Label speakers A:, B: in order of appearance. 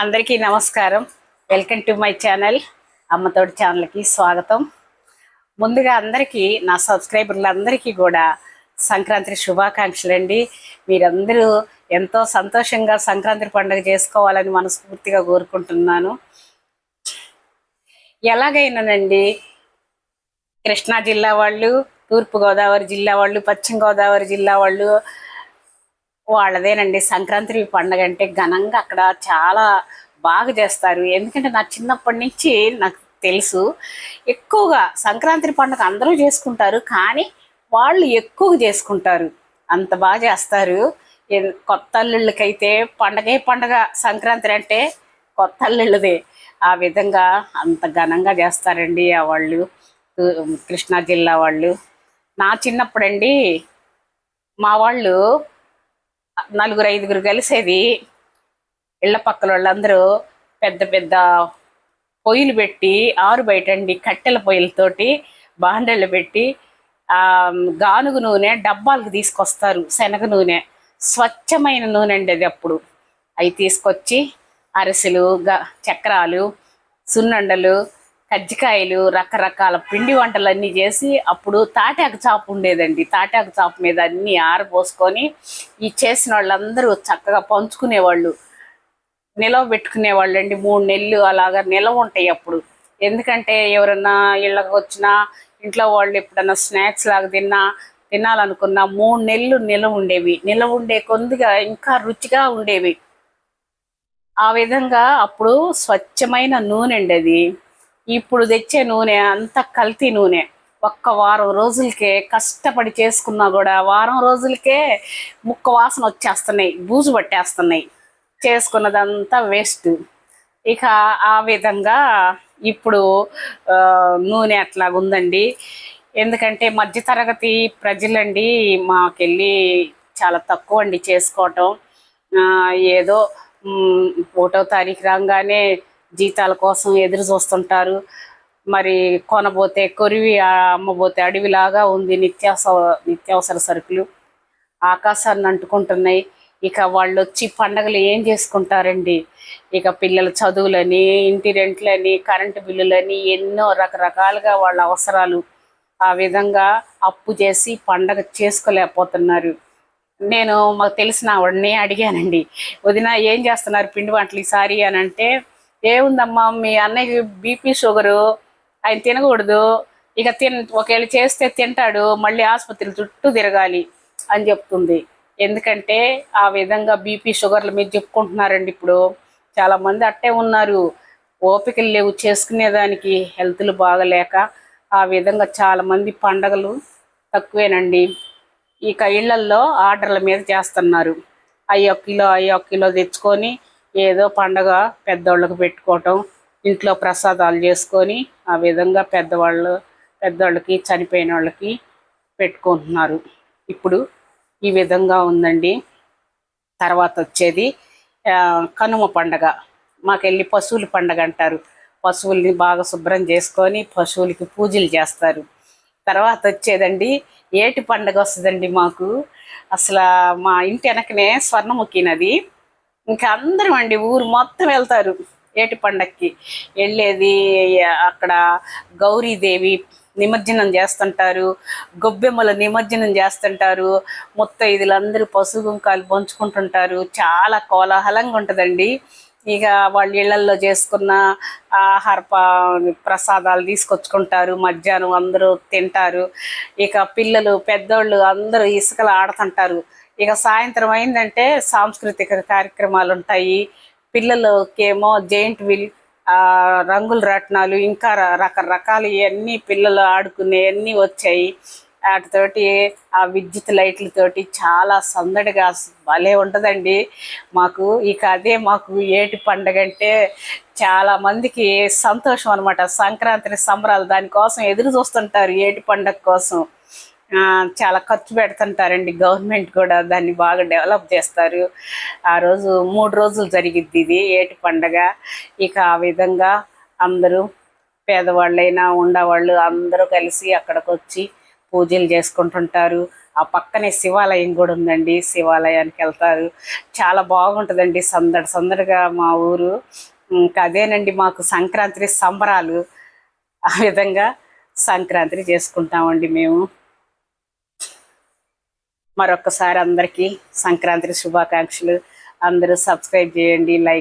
A: అందరికీ నమస్కారం. Welcome to my channel. అమ్మతోటి ఛానల్కి స్వాగతం. ముందుగా అందరికీ నా సబ్స్క్రైబర్లందరికీ కూడా సంక్రాంతి శుభాకాంక్షలు అండి. మీరందరూ ఎంతో సంతోషంగా సంక్రాంతి పండుగ చేసుకోవాలని మనస్ఫూర్తిగా కోరుకుంటున్నాను. ఎలాగైనానండి కృష్ణా జిల్లా వాళ్ళు, తూర్పుగోదావరి జిల్లా వాళ్ళు, పశ్చిమ గోదావరి జిల్లా వాళ్ళు వాళ్ళదేనండి సంక్రాంతి పండుగ అంటే ఘనంగా అక్కడ చాలా బాగా చేస్తారు. ఎందుకంటే నా చిన్నప్పటి నుంచి నాకు తెలుసు, ఎక్కువగా సంక్రాంతి పండుగ అందరూ చేసుకుంటారు, కానీ వాళ్ళు ఎక్కువగా చేసుకుంటారు, అంత బాగా చేస్తారు. కొత్త అల్లుళ్ళకైతే పండగే పండగ సంక్రాంతి అంటే కొత్త అల్లుళ్ళదే. ఆ విధంగా అంత ఘనంగా చేస్తారండి ఆ వాళ్ళు కృష్ణా జిల్లా వాళ్ళు. నా చిన్నప్పుడండి మా వాళ్ళు నలుగురు ఐదుగురు కలిసేది. ఇళ్ల పక్కల వాళ్ళందరూ పెద్ద పెద్ద పొయ్యిలు పెట్టి, ఆరు బయటండి కట్టెల పొయ్యిలతోటి బాండళ్ళు పెట్టి గానుగు నూనె డబ్బాలకు తీసుకొస్తారు. శనగ నూనె, స్వచ్ఛమైన నూనె అండి అది. అప్పుడు అవి తీసుకొచ్చి అరిసెలు, చక్రాలు, సున్నుండలు, కజ్జికాయలు, రకరకాల పిండి వంటలన్నీ చేసి, అప్పుడు తాటాకు చాపు ఉండేదండి. తాటాకు చాపు మీద అన్నీ ఆరబోసుకొని ఈ చేసిన వాళ్ళందరూ చక్కగా పంచుకునేవాళ్ళు, నిలవ పెట్టుకునేవాళ్ళు అండి. 3 నెలలు అలాగా నిలవ ఉంటాయి అప్పుడు. ఎందుకంటే ఎవరన్నా ఇళ్ళకి వచ్చినా, ఇంట్లో వాళ్ళు ఎప్పుడన్నా స్నాక్స్ లాగా తినాలనుకున్నా 3 నెలలు నిలవ ఉండేవి. నిలవ ఉండే కొద్దిగా ఇంకా రుచిగా ఉండేవి. ఆ విధంగా అప్పుడు స్వచ్ఛమైన నూనె అండి అది. ఇప్పుడు తెచ్చే నూనె అంత కల్తీ నూనె. ఒక్క వారం రోజులకే కష్టపడి చేసుకున్నా కూడా వారం రోజులకే ముక్క వాసన వచ్చేస్తున్నాయి, బూజు పట్టేస్తున్నాయి, చేసుకున్నదంతా వేస్ట్. ఇక ఆ విధంగా ఇప్పుడు నూనె అట్లాగుందండి. ఎందుకంటే మధ్యతరగతి ప్రజలండి మాకెళ్ళి చాలా తక్కువ అండి చేసుకోవటం. ఏదో 1వ తారీఖు రాగానే జీతాల కోసం ఎదురు చూస్తుంటారు. మరి కొనబోతే కొరివి, అమ్మబోతే అడవిలాగా ఉంది. నిత్యావసర సరుకులు ఆకాశాన్ని అంటుకుంటున్నాయి. ఇక వాళ్ళు వచ్చి పండగలు ఏం చేసుకుంటారండి? ఇక పిల్లల చదువులని, ఇంటి రెంట్లని, కరెంటు బిల్లులని, ఎన్నో రకరకాలుగా వాళ్ళ అవసరాలు. ఆ విధంగా అప్పు చేసి పండగ చేసుకోలేకపోతున్నారు. నేను మాకు తెలిసిన వాడిని అడిగానండి, వదిన ఏం చేస్తున్నారు పిండి వంటలు ఈసారి అని అంటే, ఏముందమ్మా మీ అన్నయ్యకి బీపీ షుగరు, ఆయన తినకూడదు, ఇక ఒకవేళ చేస్తే తింటాడు, మళ్ళీ ఆసుపత్రి చుట్టూ తిరగాలి అని చెప్తుంది. ఎందుకంటే ఆ విధంగా బీపీ షుగర్ల మీద చెప్పుకుంటున్నారండి. ఇప్పుడు చాలామంది అట్టే ఉన్నారు, ఓపికలు లేవు చేసుకునేదానికి, హెల్త్లు బాగలేక. ఆ విధంగా చాలామంది పండగలు తక్కువేనండి. ఇక ఇళ్లల్లో ఆర్డర్ల మీద చేస్తున్నారు. 1 కిలో తెచ్చుకొని ఏదో పండగ పెద్దోళ్ళకి పెట్టుకోవటం, ఇంట్లో ప్రసాదాలు చేసుకొని ఆ విధంగా పెద్దోళ్ళకి చనిపోయిన వాళ్ళకి పెట్టుకుంటున్నారు. ఇప్పుడు ఈ విధంగా ఉందండి. తర్వాత వచ్చేది కనుమ పండగ. మాకెళ్ళి పశువుల పండగ అంటారు. పశువుల్ని బాగా శుభ్రం చేసుకొని పశువులకి పూజలు చేస్తారు. తర్వాత వచ్చేదండి ఏటి పండగ వస్తుందండి మాకు. అసలు మా ఇంటి వెనకనే స్వర్ణముఖి నది. ఇంకా అందరం అండి ఊరు మొత్తం వెళ్తారు ఏటి పండగకి. వెళ్ళేది అక్కడ గౌరీదేవి నిమజ్జనం చేస్తుంటారు, గొబ్బెమ్మల నిమజ్జనం చేస్తుంటారు, ముత్తైదులందరూ పసుపు కుంకాలు పంచుకుంటుంటారు. చాలా కోలాహలంగా ఉంటుందండి. ఇక వాళ్ళ ఇళ్లల్లో చేసుకున్న ఆహార ప్రసాదాలు తీసుకొచ్చుకుంటారు, మధ్యాహ్నం అందరూ తింటారు. ఇక పిల్లలు పెద్దోళ్ళు అందరూ ఇసుకలు ఆడుతుంటారు. ఇక సాయంత్రం అయిందంటే సాంస్కృతిక కార్యక్రమాలు ఉంటాయి. పిల్లలకేమో జెయింట్ వీల్, రంగుల రత్నాలు, ఇంకా రకరకాలు ఇవన్నీ పిల్లలు ఆడుకునేవన్నీ వచ్చాయి. వాటితోటి ఆ విద్యుత్ లైట్లతోటి చాలా సందడిగా భలే ఉంటుందండి మాకు. ఇక అదే మాకు ఏటి పండగ అంటే చాలా మందికి సంతోషం అనమాట. సంక్రాంతి సంబరాలు దానికోసం ఎదురు చూస్తుంటారు, ఏటి పండగ కోసం. చాలా ఖర్చు పెడుతుంటారండి. గవర్నమెంట్ కూడా దాన్ని బాగా డెవలప్ చేస్తారు. ఆ రోజు 3 రోజులు జరిగిద్ది ఇది ఏటి పండగ. ఇక ఆ విధంగా అందరూ పేదవాళ్ళైనా ఉండేవాళ్ళు అందరూ కలిసి అక్కడికి వచ్చి పూజలు చేసుకుంటుంటారు. ఆ పక్కనే శివాలయం కూడా ఉందండి, శివాలయానికి వెళ్తారు. చాలా బాగుంటుందండి, సందడి సందడిగా మా ఊరు. ఇంకా అదేనండి మాకు సంక్రాంతి సంబరాలు. ఆ విధంగా సంక్రాంతి చేసుకుంటామండి మేము. మరొక్కసారి అందరికీ సంక్రాంతి శుభాకాంక్షలు. అందరూ సబ్స్క్రైబ్ చేయండి, లైక్